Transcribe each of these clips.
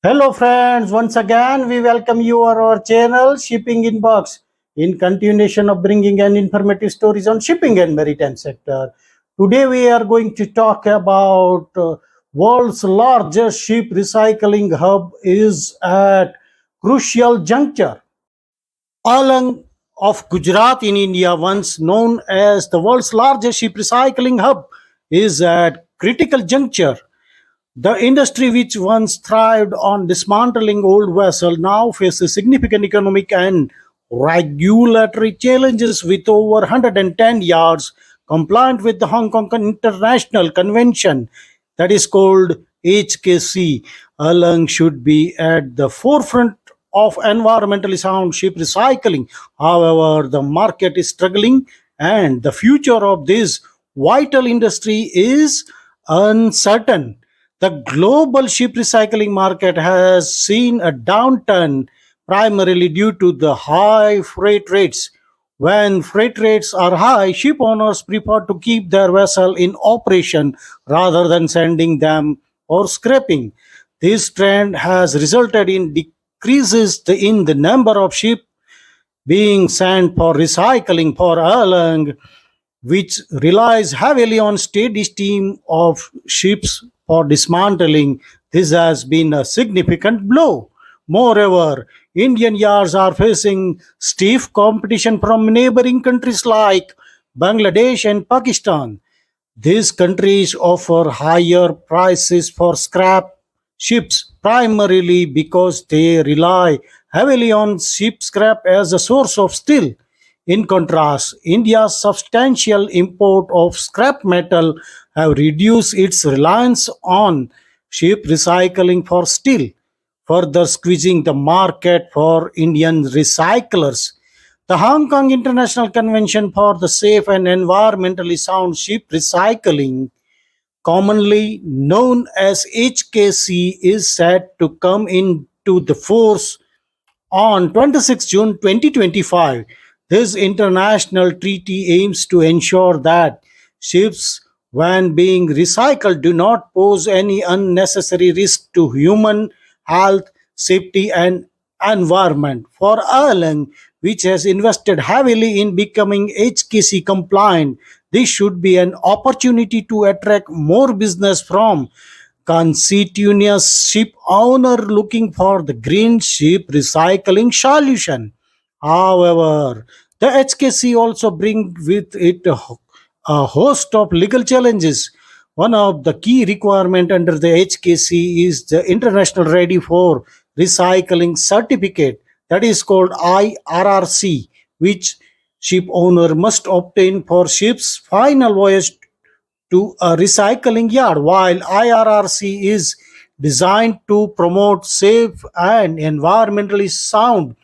Hello, friends. Once again, we welcome you on our channel, Shipping Inbox, in continuation of bringing an informative stories on shipping and maritime sector. Today, we are going to talk about world's largest ship recycling hub is at crucial juncture. Alang of Gujarat in India, once known as the world's largest ship recycling hub, is at critical juncture. The industry, which once thrived on dismantling old vessels, now faces significant economic and regulatory challenges with over 110 yards compliant with the Hong Kong International Convention that is called HKC. Alang should be at the forefront of environmentally sound ship recycling. However, the market is struggling and the future of this vital industry is uncertain. The global ship recycling market has seen a downturn primarily due to the high freight rates. When freight rates are high, ship owners prefer to keep their vessel in operation rather than sending them or scrapping. This trend has resulted in decreases in the number of ships being sent for recycling for Erlang, which relies heavily on steady stream of ships for dismantling. This has been a significant blow. Moreover, Indian yards are facing stiff competition from neighboring countries like Bangladesh and Pakistan. These countries offer higher prices for scrap ships primarily because they rely heavily on ship scrap as a source of steel. In contrast, India's substantial import of scrap metal have reduced its reliance on ship recycling for steel, further squeezing the market for Indian recyclers. The Hong Kong International Convention for the Safe and Environmentally Sound Ship Recycling, commonly known as HKC, is set to come into the force on 26 June 2025. This international treaty aims to ensure that ships, when being recycled, do not pose any unnecessary risk to human health, safety, and environment. For Ireland, which has invested heavily in becoming HKC compliant, this should be an opportunity to attract more business from conscientious ship owner looking for the green ship recycling solution. However, the HKC also brings with it a host of legal challenges. One of the key requirements under the HKC is the International Ready for Recycling Certificate, that is called IRRC, which ship owner must obtain for ship's final voyage to a recycling yard. While IRRC is designed to promote safe and environmentally sound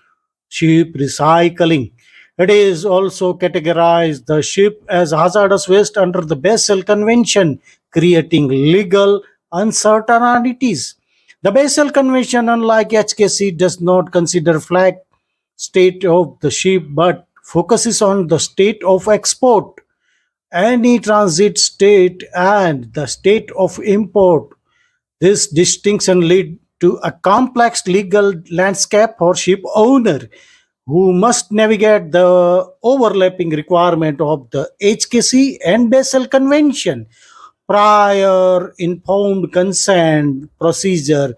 ship recycling, it is also categorized the ship as hazardous waste under the Basel Convention, creating legal uncertainties. The Basel Convention, unlike HKC, does not consider flag state of the ship but focuses on the state of export, any transit state, and the state of import. This distinction lead to a complex legal landscape for ship owner who must navigate the overlapping requirement of the HKC and Basel Convention. Prior informed consent procedure.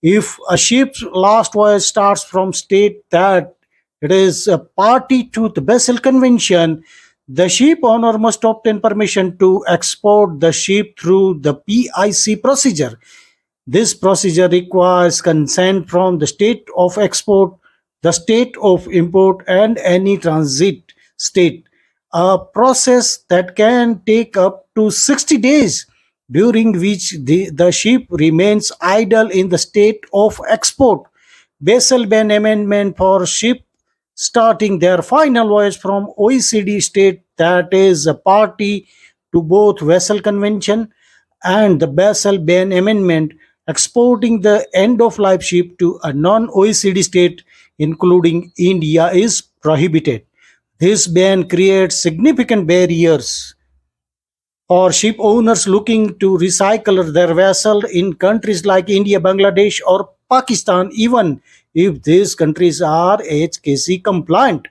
If a ship's last voyage starts from state that it is a party to the Basel Convention, the ship owner must obtain permission to export the ship through the PIC procedure. This procedure requires consent from the state of export, the state of import, and any transit state, a process that can take up to 60 days, during which the ship remains idle in the state of export. Basel ban amendment for ship starting their final voyage from OECD state that is a party to both Vessel Convention and the Basel ban amendment exporting the end of life ship to a non OECD state, including India, is prohibited. This ban creates significant barriers for ship owners looking to recycle their vessel in countries like India, Bangladesh, or Pakistan, even if these countries are HKC compliant.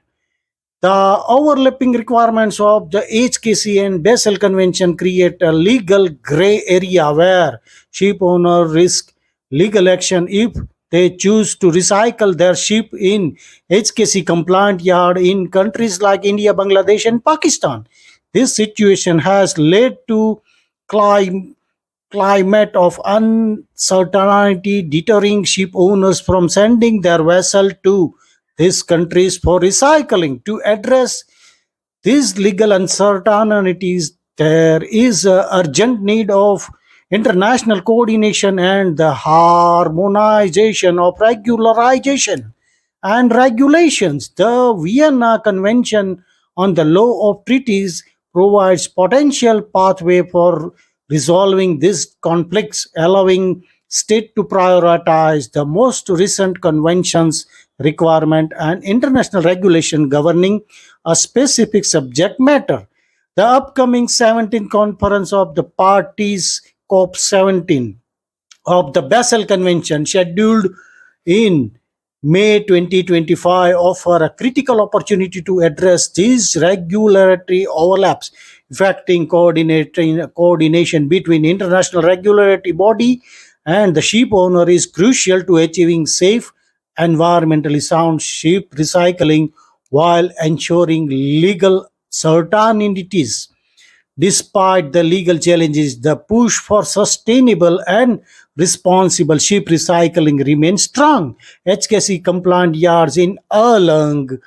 The overlapping requirements of the HKC and Basel Convention create a legal gray area where ship owners risk legal action if they choose to recycle their ship in HKC compliant yard in countries like India, Bangladesh, and Pakistan. This situation has led to clim- climate of uncertainty deterring ship owners from sending their vessel to these countries for recycling. To address these legal uncertainties, there is an urgent need of international coordination and the harmonization of regularization and regulations. The Vienna Convention on the Law of Treaties provides potential pathway for resolving these conflicts, allowing state to prioritize the most recent conventions requirement and international regulation governing a specific subject matter. The upcoming 17th conference of the parties COP17 of the Basel Convention scheduled in May 2025 offer a critical opportunity to address these regulatory overlaps, affecting coordination between international regulatory body and the ship owner is crucial to achieving safe, environmentally sound ship recycling while ensuring legal certainties. Despite the legal challenges, the push for sustainable and responsible ship recycling remains strong. HKC compliant yards in Alang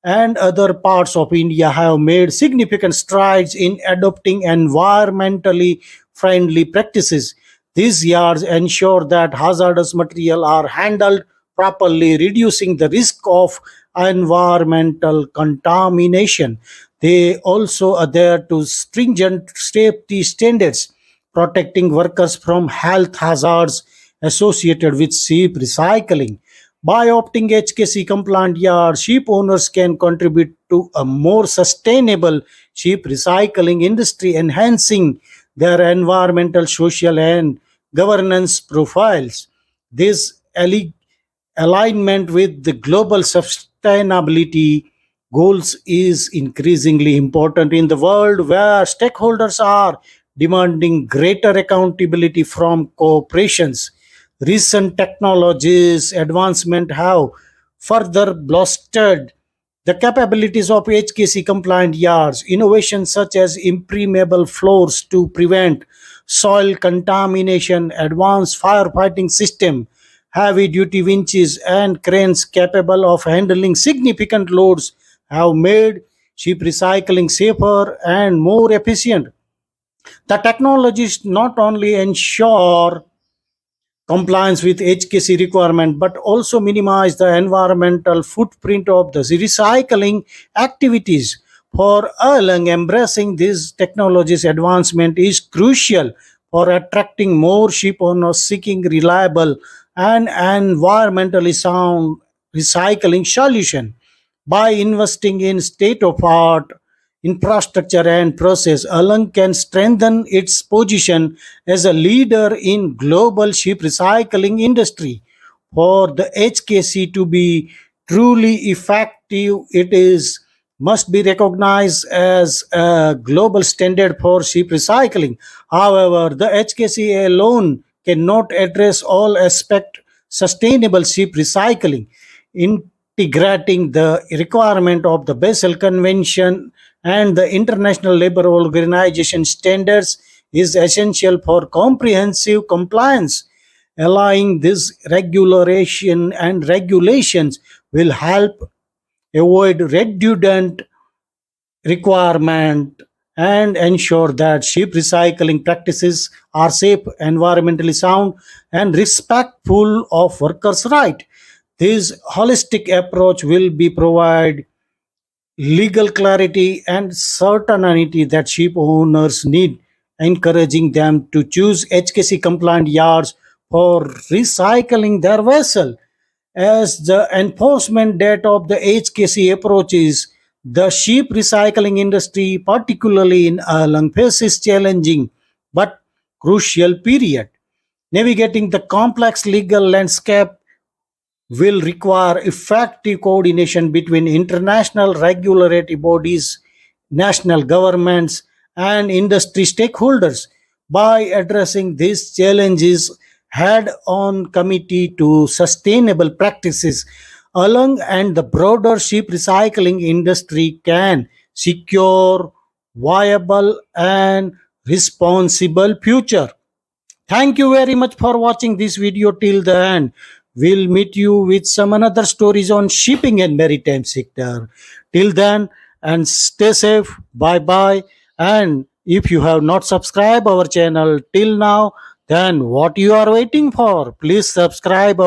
and other parts of India have made significant strides in adopting environmentally friendly practices. These yards ensure that hazardous material are handled properly, reducing the risk of environmental contamination. They also adhere to stringent safety standards, protecting workers from health hazards associated with ship recycling. By opting HKC compliant yards, ship owners can contribute to a more sustainable ship recycling industry, enhancing their environmental, social, and governance profiles. This alignment with the global sustainability goals is increasingly important in the world where stakeholders are demanding greater accountability from corporations. Recent technologies advancement have further bolstered the capabilities of HKC compliant yards. Innovations such as impermeable floors to prevent soil contamination, advanced firefighting system, heavy duty winches, and cranes capable of handling significant loads have made ship recycling safer and more efficient. The technologies not only ensure compliance with HKC requirement but also minimize the environmental footprint of the recycling activities. For Erlang, embracing these technologies advancement is crucial for attracting more ship owners seeking reliable and environmentally sound recycling solution. By investing in state of art infrastructure and process, Alang can strengthen its position as a leader in global ship recycling industry. For the HKC to be truly effective, it is must be recognized as a global standard for ship recycling. However, the HKC alone cannot address all aspect sustainable ship recycling. Integrating the requirement of the Basel Convention and the International Labour Organization standards is essential for comprehensive compliance. Allowing this regulation and regulations will help avoid redundant requirement and ensure that ship recycling practices are safe, environmentally sound, and respectful of workers' rights. This holistic approach will be provide legal clarity and certainty that ship owners need, encouraging them to choose HKC compliant yards for recycling their vessel. As the enforcement date of the HKC approaches, the ship recycling industry, particularly in Alang, faces challenging but crucial period navigating the complex legal landscape will require effective coordination between international regulatory bodies, national governments, and industry stakeholders. By addressing these challenges head on, committee to sustainable practices Alang and the broader ship recycling industry can secure viable and responsible future. Thank you very much for watching this video till the end. We'll meet you with some another stories on shipping and maritime sector. Till then, and stay safe. Bye bye. And if you have not subscribed our channel till now, then what you are waiting for? Please subscribe